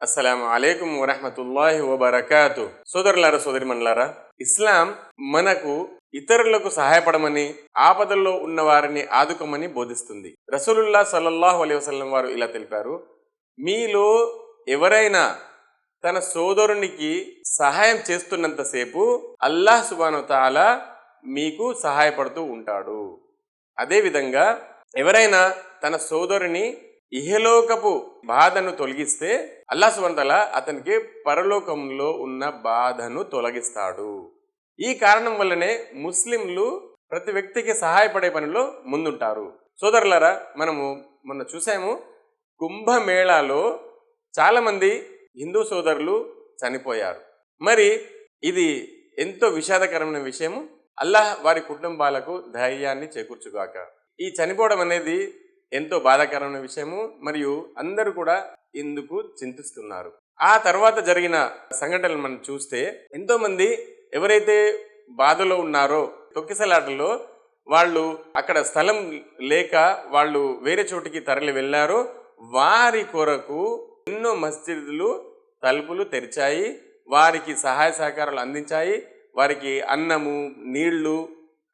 అస్సలాము అలైకుం వరహ్మతుల్లాహి వబరకాతు. సోదరులారా, సోదరిమణులారా, ఇస్లాం మనకు ఇతరులకు సహాయపడమని, ఆపదల్లో ఉన్న వారిని ఆదుకోమని బోధిస్తుంది. రసూలుల్లాహ్ సల్లల్లాహు అలైహి వసల్లం వారు ఇలా తెలిపారు, మీలో ఎవరైనా తన సోదరునికి సహాయం చేస్తున్నంతసేపు అల్లాహ్ సుబ్హానహు వ తఆలా మీకు సహాయపడుతూ ఉంటాడు. అదేవిధంగా ఎవరైనా తన సోదరుని ఇహలోకపు బాధను తొలగిస్తే అల్లాహ్ సుబ్హానహు వ తఆలా అతనికి పరలోకంలో ఉన్న బాధను తొలగిస్తాడు. ఈ కారణం వల్లనే ముస్లింలు ప్రతి వ్యక్తికి సహాయపడే పనిలో ముందుంటారు. సోదరులారా, మనము మొన్న చూసాము, కుంభమేళాలో చాలామంది హిందూ సోదరులు చనిపోయారు. మరి ఇది ఎంతో విషాదకరమైన విషయము. అల్లాహ్ వారి కుటుంబాలకు ధైర్యాన్ని చేకూర్చుగాక. ఈ చనిపోవడం అనేది ఎంతో బాధాకరమైన విషయము, మరియు అందరూ కూడా ఇందుకు చింతిస్తున్నారు. ఆ తర్వాత జరిగిన సంఘటనలు మనం చూస్తే ఎంతో మంది ఎవరైతే బాధలో ఉన్నారో, తొక్కిసలాటలో వాళ్ళు అక్కడ స్థలం లేక వాళ్ళు వేరే చోటికి తరలి వెళ్ళారో వారి కొరకు ఎన్నో మస్జిదులు తలుపులు తెరిచాయి, వారికి సహాయ సహకారాలు అందించాయి, వారికి అన్నము, నీళ్లు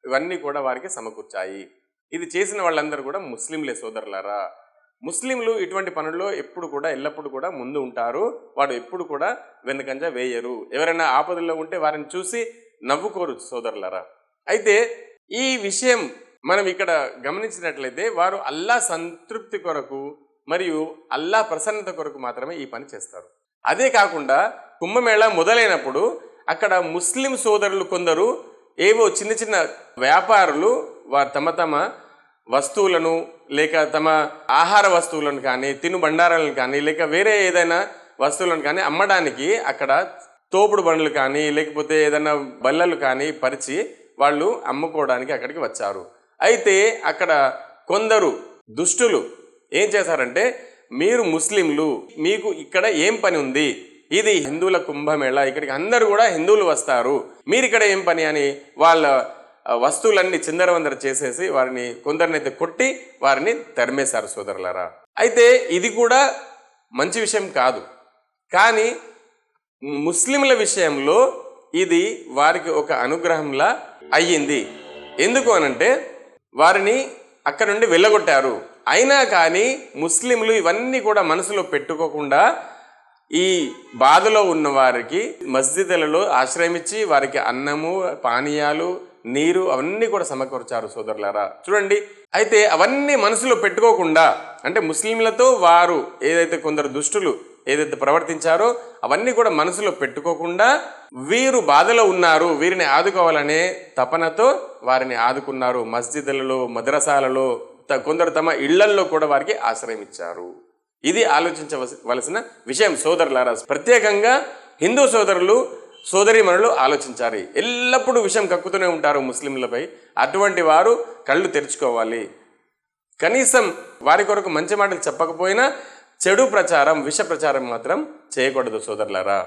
ఇవన్నీ కూడా వారికి సమకూర్చాయి. ఇది చేసిన వాళ్ళందరూ కూడా ముస్లింలే. సోదరులారా, ముస్లింలు ఇటువంటి పనుల్లో ఎప్పుడు కూడా ఎల్లప్పుడూ కూడా ముందు ఉంటారు. వాడు ఎప్పుడు కూడా వెనుకంజ వేయరు. ఎవరైనా ఆపదల్లో ఉంటే వారిని చూసి నవ్వుకోరు సోదరులారా. అయితే ఈ విషయం మనం ఇక్కడ గమనించినట్లయితే వారు అల్లాహ్ సంతృప్తి కొరకు మరియు అల్లాహ్ ప్రసన్నత కొరకు మాత్రమే ఈ పని చేస్తారు. అదే కాకుండా కుంభమేళా మొదలైనప్పుడు అక్కడ ముస్లిం సోదరులు కొందరు ఏవో చిన్న చిన్న వ్యాపారులు వారు తమ తమ వస్తువులను లేక తమ ఆహార వస్తువులను కానీ, తినుబండారాలను కానీ, లేక వేరే ఏదైనా వస్తువులను కానీ అమ్మడానికి అక్కడ తోపుడు బండ్లు కానీ లేకపోతే ఏదైనా బల్లలు కానీ పరిచి వాళ్ళు అమ్ముకోవడానికి అక్కడికి వచ్చారు. అయితే అక్కడ కొందరు దుష్టులు ఏం చేశారంటే, మీరు ముస్లింలు, మీకు ఇక్కడ ఏం పని ఉంది, ఇది హిందువుల కుంభమేళా, ఇక్కడికి అందరూ కూడా హిందువులు వస్తారు, మీరు ఇక్కడ ఏం పని అని వాళ్ళ వస్తువులన్నీ చిందరవందర చేసేసి వారిని కొందరినైతే కొట్టి వారిని తరిమేశారు. సోదరులారా, అయితే ఇది కూడా మంచి విషయం కాదు. కానీ ముస్లింల విషయంలో ఇది వారికి ఒక అనుగ్రహంలా అయ్యింది. ఎందుకు అనంటే వారిని అక్కడ నుండి వెళ్ళగొట్టారు. అయినా కానీ ముస్లింలు ఇవన్నీ కూడా మనసులో పెట్టుకోకుండా ఈ బాధలో ఉన్న వారికి మస్జిదులలో ఆశ్రయమిచ్చి వారికి అన్నము, పానీయాలు, నీరు అవన్నీ కూడా సమకూర్చారు. సోదరులారా చూడండి, అయితే అవన్నీ మనసులో పెట్టుకోకుండా, అంటే ముస్లింలతో వారు ఏదైతే కొందరు దుష్టులు ఏదైతే ప్రవర్తించారో అవన్నీ కూడా మనసులో పెట్టుకోకుండా వీరు బాధలో ఉన్నారు, వీరిని ఆదుకోవాలనే తపనతో వారిని ఆదుకున్నారు. మస్జిదులలో, మద్రసాలలో, కొందరు తమ ఇళ్లల్లో కూడా వారికి ఆశ్రయం ఇచ్చారు. ఇది ఆలోచించవలసిన విషయం సోదరులారా. ప్రత్యేకంగా హిందూ సోదరులు, సోదరీమణులు ఆలోచించాలి. ఎల్లప్పుడూ విషయం కక్కుతూనే ఉంటారు ముస్లింలపై. అటువంటి వారు కళ్ళు తెరుచుకోవాలి. కనీసం వారి కొరకు మంచి మాటలు చెప్పకపోయినా చెడు ప్రచారం, విష ప్రచారం మాత్రం చేయకూడదు సోదరులారా.